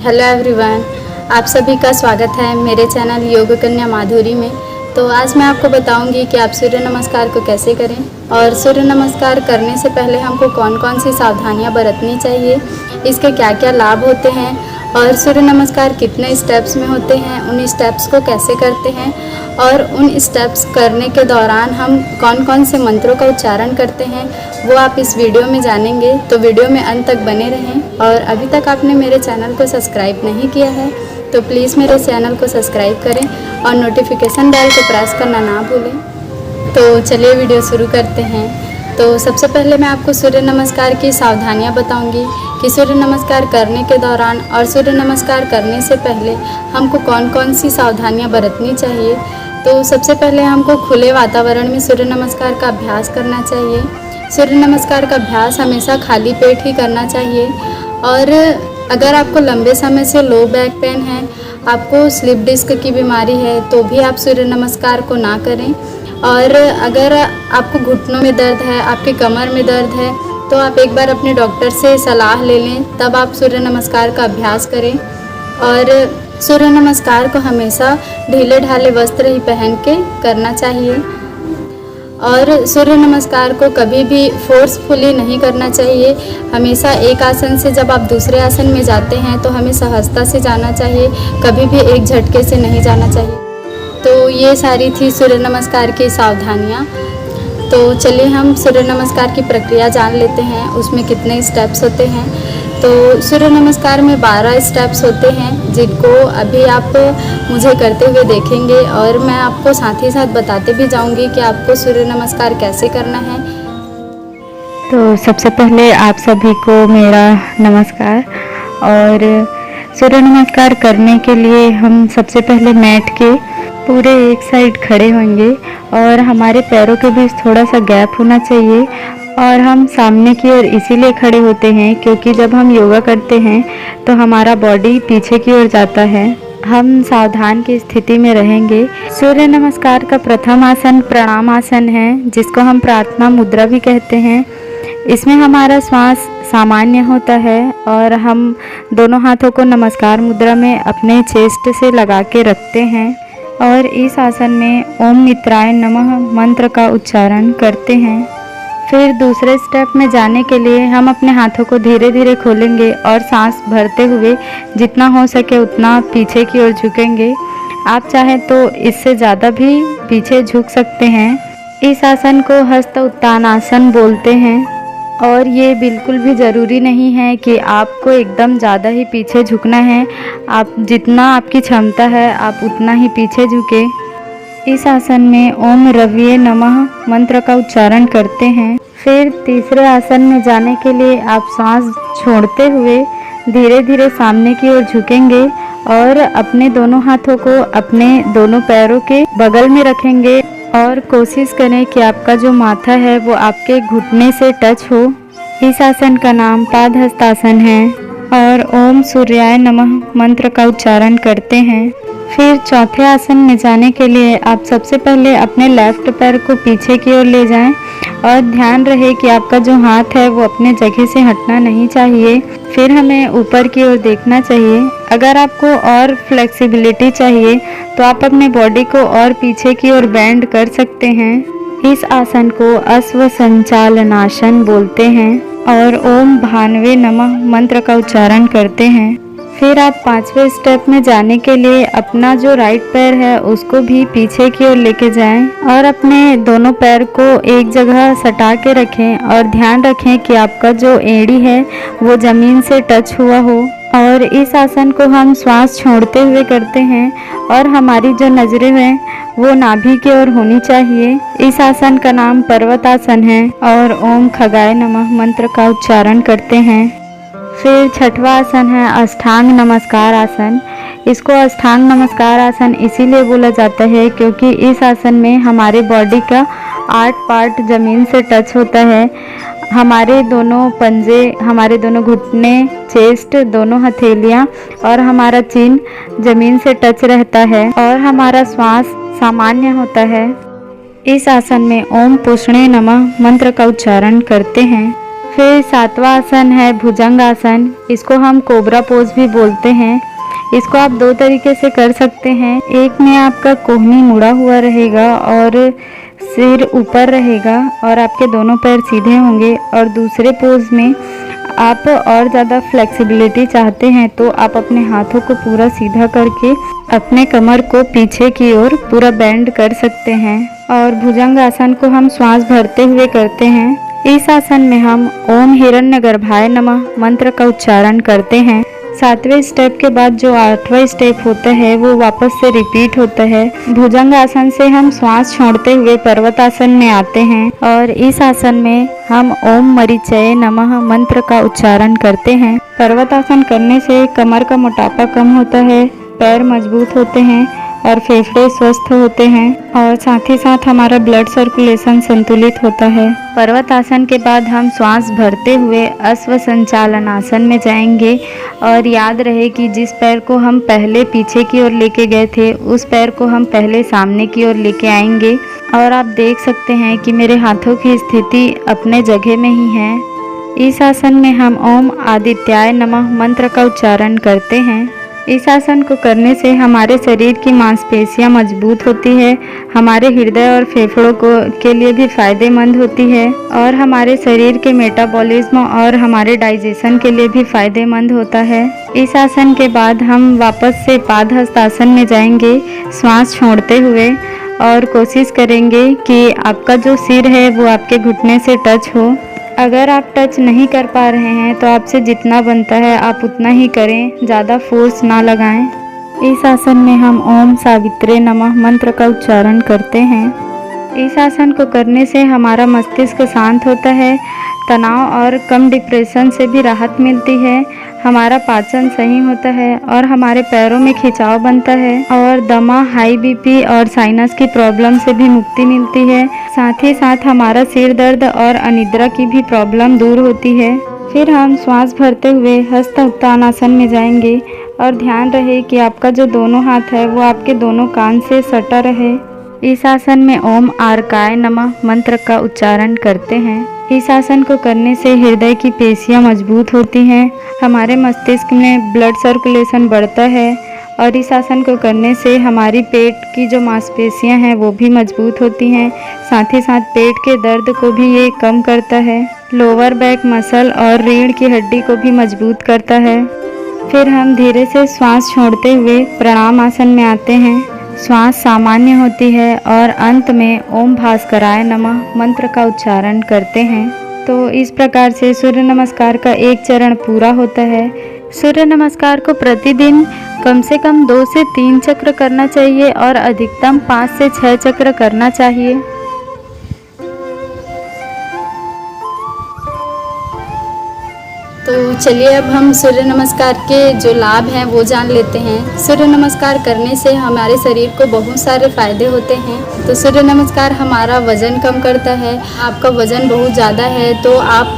Hello everyone, आप सभी का स्वागत है मेरे चैनल योग कन्या माधुरी में। तो आज मैं आपको बताऊंगी कि आप सूर्य नमस्कार को कैसे करें और सूर्य नमस्कार करने से पहले हमको कौन कौन सी सावधानियां बरतनी चाहिए, इसके क्या क्या लाभ होते हैं और सूर्य नमस्कार कितने स्टेप्स में होते हैं, उन स्टेप्स को कैसे करते हैं और उन स्टेप्स करने के दौरान हम कौन कौन से मंत्रों का उच्चारण करते हैं, वो आप इस वीडियो में जानेंगे। तो वीडियो में अंत तक बने रहें और अभी तक आपने मेरे चैनल को सब्सक्राइब नहीं किया है तो प्लीज़ मेरे चैनल को सब्सक्राइब करें और नोटिफिकेशन बेल को प्रेस करना ना भूलें। तो चलिए वीडियो शुरू करते हैं। तो सबसे पहले मैं आपको सूर्य नमस्कार की सावधानियां बताऊंगी कि सूर्य नमस्कार करने के दौरान और सूर्य नमस्कार करने से पहले हमको कौन कौन सी सावधानियां बरतनी चाहिए। तो सबसे पहले हमको खुले वातावरण में सूर्य नमस्कार का अभ्यास करना चाहिए। सूर्य नमस्कार का अभ्यास हमेशा खाली पेट ही करना चाहिए। और अगर आपको लंबे समय से लो बैक पेन है, आपको स्लिप डिस्क की बीमारी है, तो भी आप सूर्य नमस्कार को ना करें। और अगर आपको घुटनों में दर्द है, आपके कमर में दर्द है, तो आप एक बार अपने डॉक्टर से सलाह ले लें, तब आप सूर्य नमस्कार का अभ्यास करें। और सूर्य नमस्कार को हमेशा ढीले ढाले वस्त्र ही पहन के करना चाहिए। और सूर्य नमस्कार को कभी भी फोर्सफुली नहीं करना चाहिए। हमेशा एक आसन से जब आप दूसरे आसन में जाते हैं तो हमें सहजता से जाना चाहिए, कभी भी एक झटके से नहीं जाना चाहिए। तो ये सारी थी सूर्य नमस्कार की सावधानियाँ। तो चलिए हम सूर्य नमस्कार की प्रक्रिया जान लेते हैं, उसमें कितने स्टेप्स होते हैं। तो सूर्य नमस्कार में 12 स्टेप्स होते हैं, जिनको अभी आप मुझे करते हुए देखेंगे और मैं आपको साथ ही साथ बताते भी जाऊंगी कि आपको सूर्य नमस्कार कैसे करना है। तो सबसे पहले आप सभी को मेरा नमस्कार। और सूर्य नमस्कार करने के लिए हम सबसे पहले मैट के पूरे एक साइड खड़े होंगे और हमारे पैरों के बीच थोड़ा सा गैप होना चाहिए। और हम सामने की ओर इसीलिए खड़े होते हैं क्योंकि जब हम योगा करते हैं तो हमारा बॉडी पीछे की ओर जाता है। हम सावधान की स्थिति में रहेंगे। सूर्य नमस्कार का प्रथम आसन प्रणाम आसन है, जिसको हम प्रार्थना मुद्रा भी कहते हैं। इसमें हमारा श्वास सामान्य होता है और हम दोनों हाथों को नमस्कार मुद्रा में अपने चेस्ट से लगा के रखते हैं और इस आसन में ओम मित्राय नमः मंत्र का उच्चारण करते हैं। फिर दूसरे स्टेप में जाने के लिए हम अपने हाथों को धीरे धीरे खोलेंगे और सांस भरते हुए जितना हो सके उतना पीछे की ओर झुकेंगे। आप चाहें तो इससे ज़्यादा भी पीछे झुक सकते हैं। इस आसन को हस्त उत्तानासन बोलते हैं और ये बिल्कुल भी ज़रूरी नहीं है कि आपको एकदम ज़्यादा ही पीछे झुकना है। आप जितना आपकी क्षमता है आप उतना ही पीछे झुके। इस आसन में ओम रविये नमः मंत्र का उच्चारण करते हैं। फिर तीसरे आसन में जाने के लिए आप सांस छोड़ते हुए धीरे धीरे सामने की ओर झुकेंगे और अपने दोनों हाथों को अपने दोनों पैरों के बगल में रखेंगे और कोशिश करें कि आपका जो माथा है वो आपके घुटने से टच हो। इस आसन का नाम पादहस्तासन है और ओम सूर्याय नमः मंत्र का उच्चारण करते हैं। फिर चौथे आसन में जाने के लिए आप सबसे पहले अपने लेफ्ट पैर को पीछे की ओर ले जाएं और ध्यान रहे कि आपका जो हाथ है वो अपने जगह से हटना नहीं चाहिए। फिर हमें ऊपर की ओर देखना चाहिए। अगर आपको और फ्लेक्सिबिलिटी चाहिए तो आप अपने बॉडी को और पीछे की ओर बेंड कर सकते हैं। इस आसन को अश्व संचालनासन बोलते हैं और ओम भानवे नमः मंत्र का उच्चारण करते हैं। फिर आप पांचवें स्टेप में जाने के लिए अपना जो राइट पैर है उसको भी पीछे की ओर लेके जाएं और अपने दोनों पैर को एक जगह सटा के रखें और ध्यान रखें कि आपका जो एड़ी है वो ज़मीन से टच हुआ हो। और इस आसन को हम श्वास छोड़ते हुए करते हैं और हमारी जो नज़रें हैं वो नाभि की ओर होनी चाहिए। इस आसन का नाम पर्वतासन है और ओम खगाय नमः मंत्र का उच्चारण करते हैं। फिर छठवां आसन है अष्टांग नमस्कार आसन। इसको अष्टांग नमस्कार आसन इसीलिए बोला जाता है क्योंकि इस आसन में हमारे बॉडी का 8 पार्ट ज़मीन से टच होता है। हमारे दोनों पंजे, हमारे दोनों घुटने, चेस्ट, दोनों हथेलियाँ और हमारा चिन ज़मीन से टच रहता है और हमारा श्वास सामान्य होता है। इस आसन में ओम पुष्णे नमः मंत्र का उच्चारण करते हैं। फिर 7वां आसन है भुजंग आसन। इसको हम कोबरा पोज भी बोलते हैं। इसको आप 2 तरीके से कर सकते हैं। एक में आपका कोहनी मुड़ा हुआ रहेगा और सिर ऊपर रहेगा और आपके दोनों पैर सीधे होंगे, और दूसरे पोज में आप और ज़्यादा फ्लेक्सिबिलिटी चाहते हैं तो आप अपने हाथों को पूरा सीधा करके अपने कमर को पीछे की ओर पूरा बेंड कर सकते हैं। और भुजंग आसन को हम श्वास भरते हुए करते हैं। इस आसन में हम ओम हिरण्यगर्भाय नमः मंत्र का उच्चारण करते हैं। 7वें स्टेप के बाद जो 8वां स्टेप होता है वो वापस से रिपीट होता है। भुजंग आसन से हम श्वास छोड़ते हुए पर्वतासन में आते हैं और इस आसन में हम ओम मरीचये नमः मंत्र का उच्चारण करते हैं। पर्वतासन करने से कमर का मोटापा कम होता है, पैर मजबूत होते हैं और फेफड़े स्वस्थ होते हैं, और साथ ही साथ हमारा ब्लड सर्कुलेशन संतुलित होता है। पर्वतासन के बाद हम श्वास भरते हुए अश्व संचालन आसन में जाएंगे। और याद रहे कि जिस पैर को हम पहले पीछे की ओर लेके गए थे उस पैर को हम पहले सामने की ओर लेके आएंगे। और आप देख सकते हैं कि मेरे हाथों की स्थिति अपने जगह में ही है। इस आसन में हम ओम आदित्याय नमः मंत्र का उच्चारण करते हैं। इस आसन को करने से हमारे शरीर की मांसपेशियां मजबूत होती है, हमारे हृदय और फेफड़ों के लिए भी फायदेमंद होती है, और हमारे शरीर के मेटाबॉलिज्म और हमारे डाइजेशन के लिए भी फायदेमंद होता है। इस आसन के बाद हम वापस से पादहस्त आसन में जाएंगे श्वास छोड़ते हुए, और कोशिश करेंगे कि आपका जो सिर है वो आपके घुटने से टच हो। अगर आप टच नहीं कर पा रहे हैं तो आपसे जितना बनता है आप उतना ही करें, ज़्यादा फोर्स ना लगाएं। इस आसन में हम ओम सावित्रे नमः मंत्र का उच्चारण करते हैं। इस आसन को करने से हमारा मस्तिष्क शांत होता है, तनाव और कम डिप्रेशन से भी राहत मिलती है, हमारा पाचन सही होता है और हमारे पैरों में खिंचाव बनता है, और दमा, हाई बीपी और साइनस की प्रॉब्लम से भी मुक्ति मिलती है। साथ ही साथ हमारा सिर दर्द और अनिद्रा की भी प्रॉब्लम दूर होती है। फिर हम श्वास भरते हुए हस्त उत्तानासन में जाएंगे, और ध्यान रहे कि आपका जो दोनों हाथ है वो आपके दोनों कान से सटा रहे। इस आसन में ओम आर्काय नमः मंत्र का उच्चारण करते हैं। इस आसन को करने से हृदय की पेशियां मजबूत होती हैं, हमारे मस्तिष्क में ब्लड सर्कुलेशन बढ़ता है, और इस आसन को करने से हमारी पेट की जो मांसपेशियां हैं वो भी मजबूत होती हैं। साथ ही साथ पेट के दर्द को भी ये कम करता है, लोअर बैक मसल और रीढ़ की हड्डी को भी मजबूत करता है। फिर हम धीरे से श्वास छोड़ते हुए प्रणाम आसन में आते हैं। श्वास सामान्य होती है और अंत में ओम भास्कराय नमः मंत्र का उच्चारण करते हैं। तो इस प्रकार से सूर्य नमस्कार का एक चरण पूरा होता है। सूर्य नमस्कार को प्रतिदिन कम से कम 2 से 3 चक्र करना चाहिए और अधिकतम 5 से 6 चक्र करना चाहिए। तो चलिए अब हम सूर्य नमस्कार के जो लाभ हैं वो जान लेते हैं। सूर्य नमस्कार करने से हमारे शरीर को बहुत सारे फायदे होते हैं। तो सूर्य नमस्कार हमारा वज़न कम करता है। आपका वज़न बहुत ज़्यादा है तो आप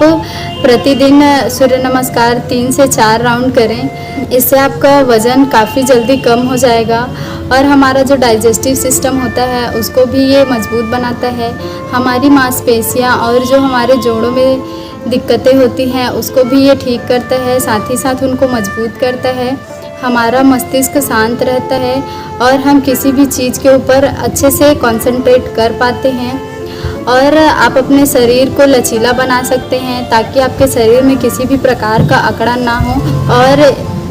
प्रतिदिन सूर्य नमस्कार 3 से 4 राउंड करें। इससे आपका वज़न काफ़ी जल्दी कम हो जाएगा, और हमारा जो डाइजेस्टिव सिस्टम होता है उसको भी ये मजबूत बनाता है। हमारी मांसपेशियाँ और जो हमारे जोड़ों में दिक्कतें होती हैं उसको भी ये ठीक करता है, साथ ही साथ उनको मजबूत करता है। हमारा मस्तिष्क शांत रहता है और हम किसी भी चीज़ के ऊपर अच्छे से कंसंट्रेट कर पाते हैं, और आप अपने शरीर को लचीला बना सकते हैं ताकि आपके शरीर में किसी भी प्रकार का अकड़न ना हो। और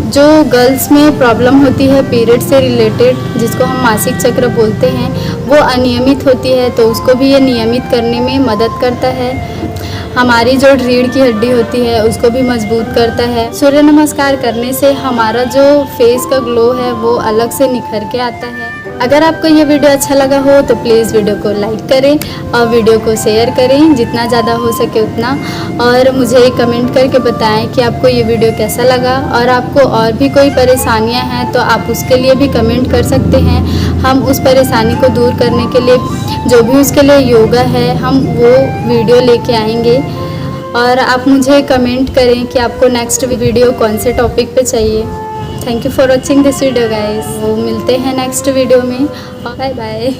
जो गर्ल्स में प्रॉब्लम होती है पीरियड से रिलेटेड, जिसको हम मासिक चक्र बोलते हैं, वो अनियमित होती है तो उसको भी ये नियमित करने में मदद करता है। हमारी जो रीढ़ की हड्डी होती है उसको भी मजबूत करता है। सूर्य नमस्कार करने से हमारा जो फेस का ग्लो है वो अलग से निखर के आता है। अगर आपको ये वीडियो अच्छा लगा हो तो प्लीज़ वीडियो को लाइक करें और वीडियो को शेयर करें जितना ज़्यादा हो सके उतना, और मुझे कमेंट करके बताएं कि आपको ये वीडियो कैसा लगा। और आपको और भी कोई परेशानियां हैं तो आप उसके लिए भी कमेंट कर सकते हैं। हम उस परेशानी को दूर करने के लिए जो भी उसके लिए योगा है हम वो वीडियो लेके आएंगे। और आप मुझे कमेंट करें कि आपको नेक्स्ट वीडियो कौन से टॉपिक पे चाहिए। Thank you for watching this video guys. वो मिलते हैं नेक्स्ट वीडियो में। Bye bye.